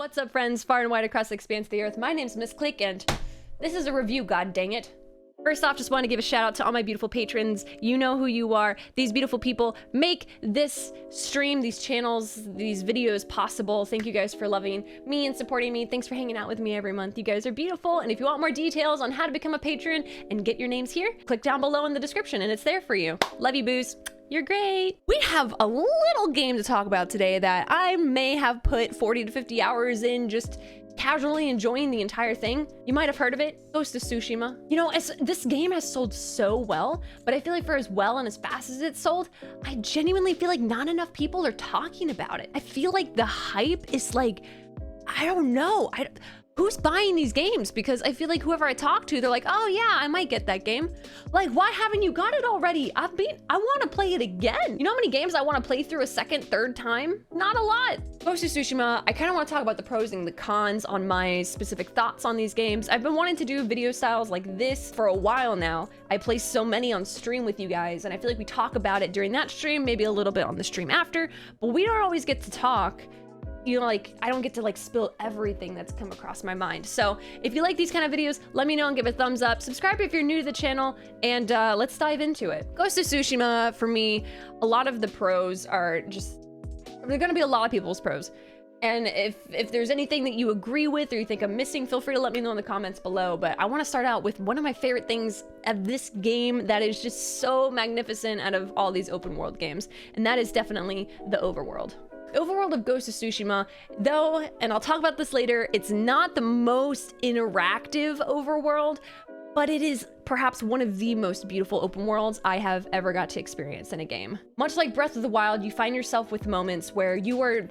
What's up, friends, far and wide across the expanse of the earth? My name's MissClick, and this is a review, god dang it. First off, just want to give a shout out to all my beautiful patrons. You know who you are. These beautiful people make this stream, these channels, these videos possible. Thank you guys for loving me and supporting me. Thanks for hanging out with me every month. You guys are beautiful. And if you want more details on how to become a patron and get your names here, click down below in the description and it's there for you. Love you, boos. You're great. We have a little game to talk about today that I may have put 40 to 50 hours in just casually enjoying the entire thing. You might have heard of it, Ghost of Tsushima. You know, this game has sold so well, but I feel like for as well and as fast as it's sold, I genuinely feel like not enough people are talking about it. I feel like the hype is like, I don't know. Who's buying these games? Because I feel like whoever I talk to, they're like, oh yeah, I might get that game. Like, why haven't you got it already? I want to play it again. You know how many games I want to play through a second, third time? Not a lot. Ghost of Tsushima, I kind of want to talk about the pros and the cons on my specific thoughts on these games. I've been wanting to do video styles like this for a while now. I play so many on stream with you guys, and I feel like we talk about it during that stream, maybe a little bit on the stream after, but we don't always get to talk. You know, like, I don't get to like spill everything that's come across my mind. So if you like these kind of videos, let me know and give a thumbs up. Subscribe if you're new to the channel, and let's dive into it. Ghost of Tsushima, for me, a lot of the pros are just, there are gonna be a lot of people's pros. And if there's anything that you agree with or you think I'm missing, feel free to let me know in the comments below. But I want to start out with one of my favorite things of this game that is just so magnificent out of all these open world games, and that is definitely the overworld. Overworld of Ghost of Tsushima, though, and I'll talk about this later, it's not the most interactive overworld, but it is perhaps one of the most beautiful open worlds I have ever got to experience in a game. Much like Breath of the Wild, you find yourself with moments where you are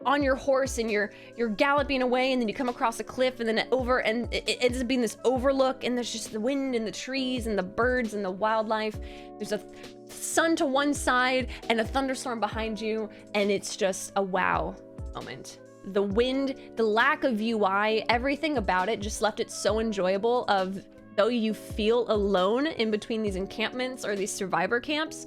on your horse and you're galloping away, and then you come across a cliff, and then it ends up being this overlook, and there's just the wind and the trees and the birds and the wildlife. There's a sun to one side and a thunderstorm behind you, and it's just a wow moment. The wind, the lack of UI, everything about it just left it so enjoyable. Of though you feel alone in between these encampments or these survivor camps,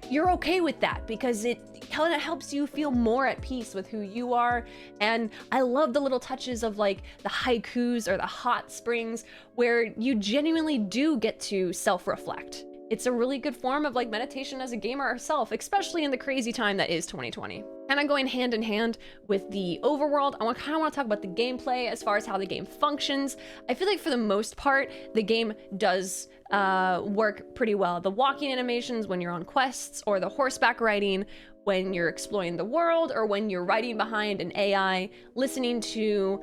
you're okay with that because it kind of helps you feel more at peace with who you are. And I love the little touches of like the haikus or the hot springs where you genuinely do get to self-reflect. It's a really good form of like meditation as a gamer herself, especially in the crazy time that is 2020. And I'm going hand in hand with the overworld. I kind of want to talk about the gameplay as far as how the game functions. I feel like for the most part, the game does work pretty well. The walking animations when you're on quests, or the horseback riding when you're exploring the world, or when you're riding behind an AI, listening to,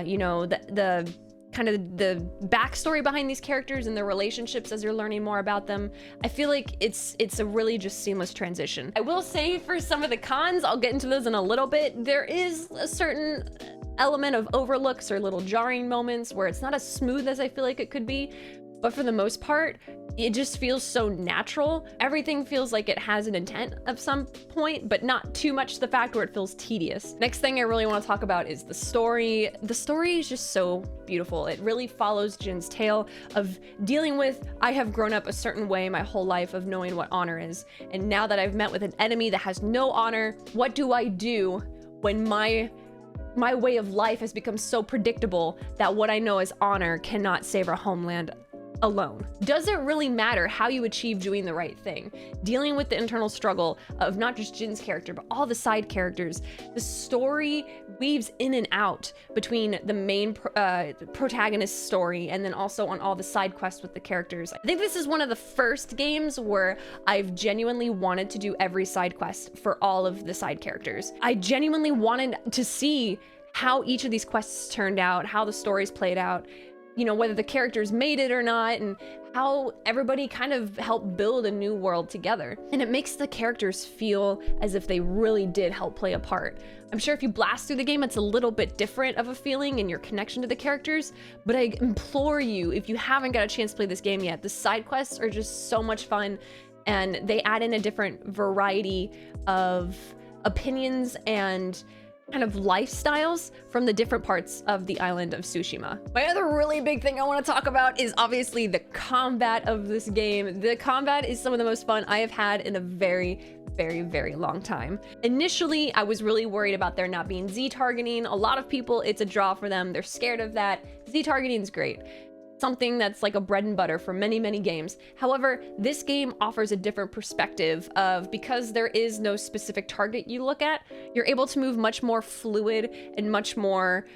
you know, the kind of the backstory behind these characters and their relationships as you're learning more about them. I feel like it's a really just seamless transition. I will say for some of the cons, I'll get into those in a little bit, there is a certain element of overlooks or little jarring moments where it's not as smooth as I feel like it could be. But for the most part, it just feels so natural. Everything feels like it has an intent of some point, but not too much to the fact where it feels tedious. Next thing I really want to talk about is the story. The story is just so beautiful. It really follows Jin's tale of dealing with, I have grown up a certain way my whole life of knowing what honor is. And now that I've met with an enemy that has no honor, what do I do when my way of life has become so predictable that what I know as honor cannot save our homeland alone? Does it really matter how you achieve doing the right thing? Dealing with the internal struggle of not just Jin's character, but all the side characters. The story weaves in and out between the main protagonist's story and then also on all the side quests with the characters. I think this is one of the first games where I've genuinely wanted to do every side quest for all of the side characters. I genuinely wanted to see how each of these quests turned out, how the stories played out, you know, whether the characters made it or not, and how everybody kind of helped build a new world together. And it makes the characters feel as if they really did help play a part. I'm sure if you blast through the game, it's a little bit different of a feeling in your connection to the characters, but I implore you, if you haven't got a chance to play this game yet, the side quests are just so much fun, and they add in a different variety of opinions and kind of lifestyles from the different parts of the island of Tsushima. My other really big thing I want to talk about is obviously the combat of this game. The combat is some of the most fun I have had in a very long time. Initially, I was really worried about there not being Z-targeting. A lot of people, it's a draw for them. They're scared of that. Z-targeting is great. Something that's like a bread and butter for many games. However, this game offers a different perspective of, because there is no specific target you look at, you're able to move much more fluid and much more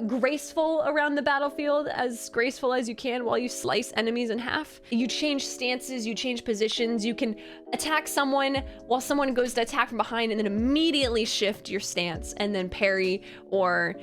graceful around the battlefield, as graceful as you can while you slice enemies in half. You change stances, you change positions, you can attack someone while someone goes to attack from behind and then immediately shift your stance and then parry or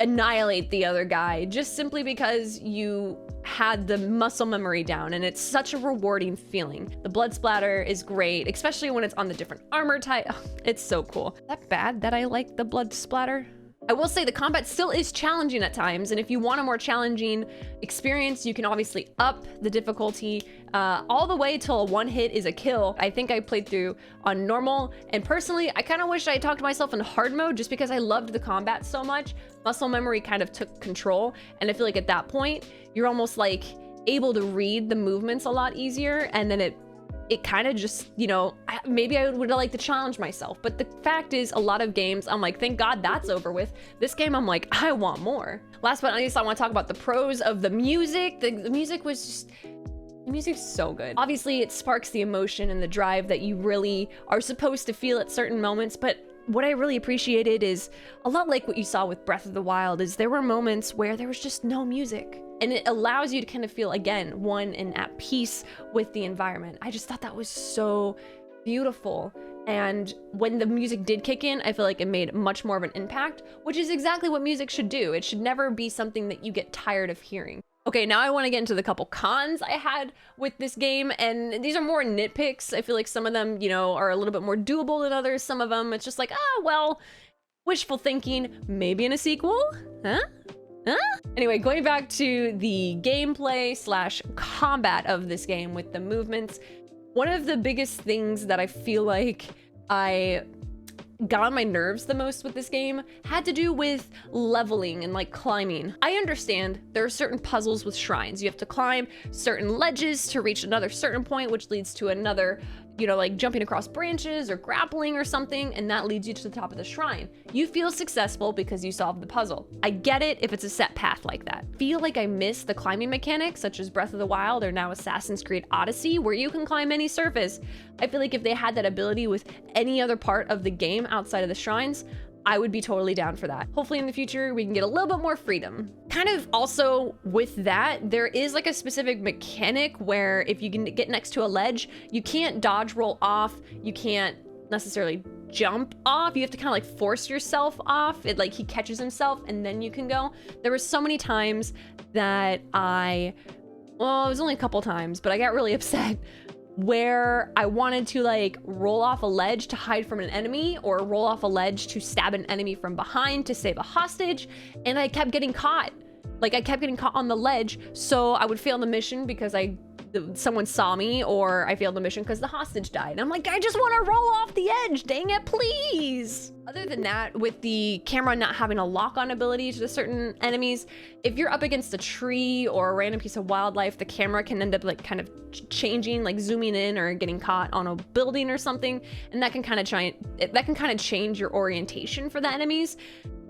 annihilate the other guy, just simply because you had the muscle memory down, and it's such a rewarding feeling. The blood splatter is great, especially when it's on the different armor type. Oh, it's so cool. Is that bad that I like the blood splatter? I will say the combat still is challenging at times, and if you want a more challenging experience, you can obviously up the difficulty all the way till a one hit is a kill. I think I played through on normal, and personally, I kind of wish I had talked to myself in hard mode just because I loved the combat so much. Muscle memory kind of took control, and I feel like at that point, you're almost like able to read the movements a lot easier, and then it kind of just, you know, maybe I would have liked to challenge myself. But the fact is, a lot of games, I'm like, thank God that's over with. This game, I'm like, I want more. Last but not least, I want to talk about the pros of the music. The music was just, the music's so good. Obviously, it sparks the emotion and the drive that you really are supposed to feel at certain moments, but what I really appreciated is, a lot like what you saw with Breath of the Wild, is there were moments where there was just no music. And it allows you to kind of feel, again, one and at peace with the environment. I just thought that was so beautiful. And when the music did kick in, I feel like it made much more of an impact, which is exactly what music should do. It should never be something that you get tired of hearing. Okay, now I want to get into the couple cons I had with this game, and these are more nitpicks. I feel like some of them, you know, are a little bit more doable than others. Some of them, it's just like, ah, well, wishful thinking, maybe in a sequel? Huh? Anyway, going back to the gameplay slash combat of this game with the movements, one of the biggest things that I feel like I got on my nerves the most with this game had to do with leveling and like climbing. I understand there are certain puzzles with shrines. You have to climb certain ledges to reach another certain point, which leads to another, you know, like jumping across branches or grappling or something, and that leads you to the top of the shrine. You feel successful because you solved the puzzle. I get it if it's a set path like that. Feel like I miss the climbing mechanics, such as Breath of the Wild or now Assassin's Creed Odyssey, where you can climb any surface. I feel like if they had that ability with any other part of the game outside of the shrines, I would be totally down for that. Hopefully in the future, we can get a little bit more freedom. Kind of also with that, there is like a specific mechanic where if you can get next to a ledge, you can't dodge roll off, you can't necessarily jump off, you have to kind of like force yourself off. It like he catches himself and then you can go. There were so many times that well, it was only a couple times, but I got really upset where I wanted to like roll off a ledge to hide from an enemy or roll off a ledge to stab an enemy from behind to save a hostage, and I kept getting caught. Like I kept getting caught on the ledge, so I would fail the mission because someone saw me, or I failed the mission because the hostage died. And I'm like, I just want to roll off the edge, dang it, please. Other than that, with the camera not having a lock-on ability to certain enemies, if you're up against a tree or a random piece of wildlife, the camera can end up like kind of changing, like zooming in or getting caught on a building or something, and that can kind of change your orientation for the enemies.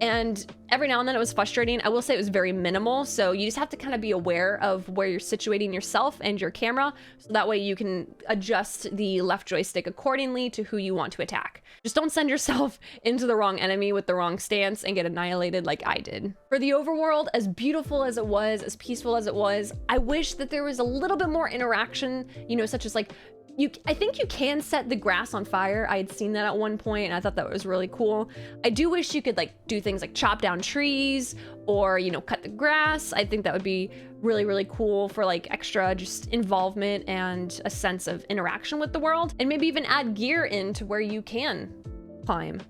And every now and then it was frustrating. I will say it was very minimal, so you just have to kind of be aware of where you're situating yourself and your camera, so that way you can adjust the left joystick accordingly to who you want to attack. Just don't send yourself into the wrong enemy with the wrong stance and get annihilated like I did. For the overworld, as beautiful as it was, as peaceful as it was, I wish that there was a little bit more interaction, you know, such as like, I think you can set the grass on fire. I had seen that at one point and I thought that was really cool. I do wish you could like do things like chop down trees or, you know, cut the grass. I think that would be really, really cool for like extra just involvement and a sense of interaction with the world, and maybe even add gear into where you can climb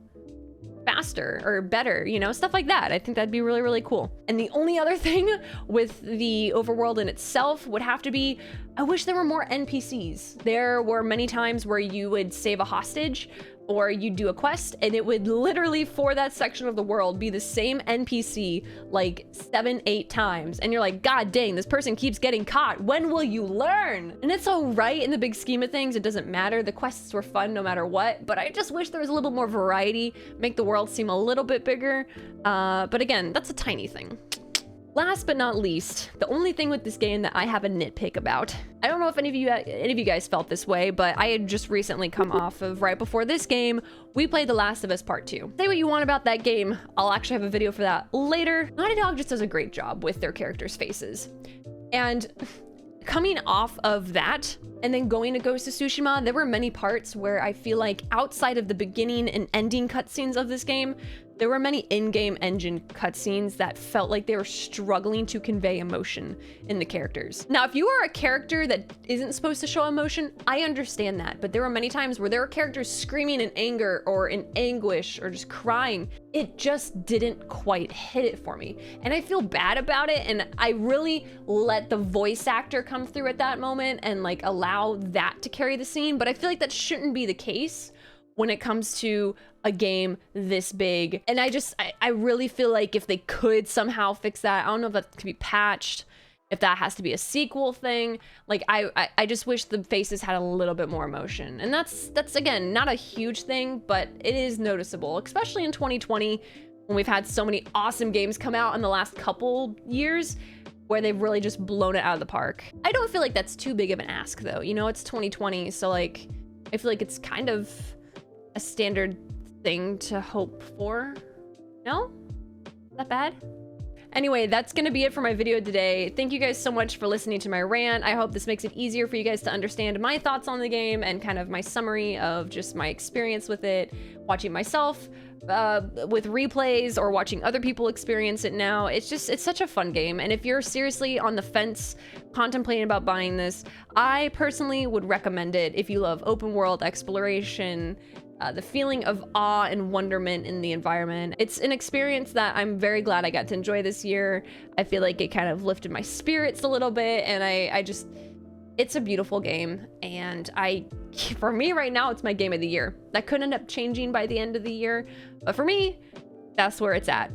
faster or better, you know, stuff like that. I think that'd be really, really cool. And the only other thing with the overworld in itself would have to be, I wish there were more NPCs. There were many times where you would save a hostage, or you do a quest and it would literally for that section of the world be the same NPC like 7-8 times, and you're like, god dang, this person keeps getting caught, when will you learn? And it's all right in the big scheme of things, it doesn't matter, the quests were fun no matter what, but I just wish there was a little bit more variety, make the world seem a little bit bigger, but again, that's a tiny thing. Last but not least, the only thing with this game that I have a nitpick about. I don't know if any of you guys felt this way, but I had just recently come off of, right before this game, we played The Last of Us Part 2. Say what you want about that game, I'll actually have a video for that later. Naughty Dog just does a great job with their characters' faces. And coming off of that, and then going to Ghost of Tsushima, there were many parts where I feel like outside of the beginning and ending cutscenes of this game, there were many in-game engine cutscenes that felt like they were struggling to convey emotion in the characters. Now, if you are a character that isn't supposed to show emotion, I understand that, but there were many times where there were characters screaming in anger or in anguish or just crying. It just didn't quite hit it for me. And I feel bad about it, and I really let the voice actor come through at that moment and like allow that to carry the scene, but I feel like that shouldn't be the case when it comes to a game this big. And I really feel like if they could somehow fix that, I don't know if that could be patched, if that has to be a sequel thing. Like I just wish the faces had a little bit more emotion. And that's again, not a huge thing, but it is noticeable, especially in 2020 when we've had so many awesome games come out in the last couple years where they've really just blown it out of the park. I don't feel like that's too big of an ask though. You know, it's 2020, so like, I feel like it's kind of a standard thing to hope for. No? That bad? Anyway, that's gonna be it for my video today. Thank you guys so much for listening to my rant. I hope this makes it easier for you guys to understand my thoughts on the game and kind of my summary of just my experience with it, watching myself with replays or watching other people experience it now. It's such a fun game. And if you're seriously on the fence, contemplating about buying this, I personally would recommend it if you love open world exploration, the feeling of awe and wonderment in the environment. It's an experience that I'm very glad I got to enjoy this year. I feel like it kind of lifted my spirits a little bit, and it's a beautiful game, and for me right now, it's my game of the year. That could end up changing by the end of the year, but for me, that's where it's at.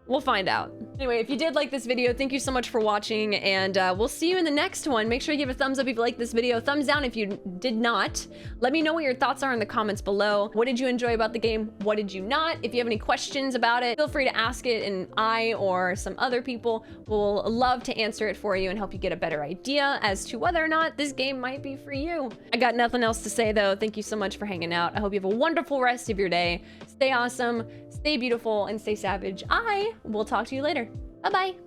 We'll find out. Anyway, if you did like this video, thank you so much for watching, and we'll see you in the next one. Make sure you give a thumbs up if you liked this video, thumbs down if you did not. Let me know what your thoughts are in the comments below. What did you enjoy about the game? What did you not? If you have any questions about it, feel free to ask it, and I or some other people will love to answer it for you and help you get a better idea as to whether or not this game might be for you. I got nothing else to say though. Thank you so much for hanging out. I hope you have a wonderful rest of your day. Stay awesome, stay beautiful, and stay savage. I will talk to you later. Bye-bye.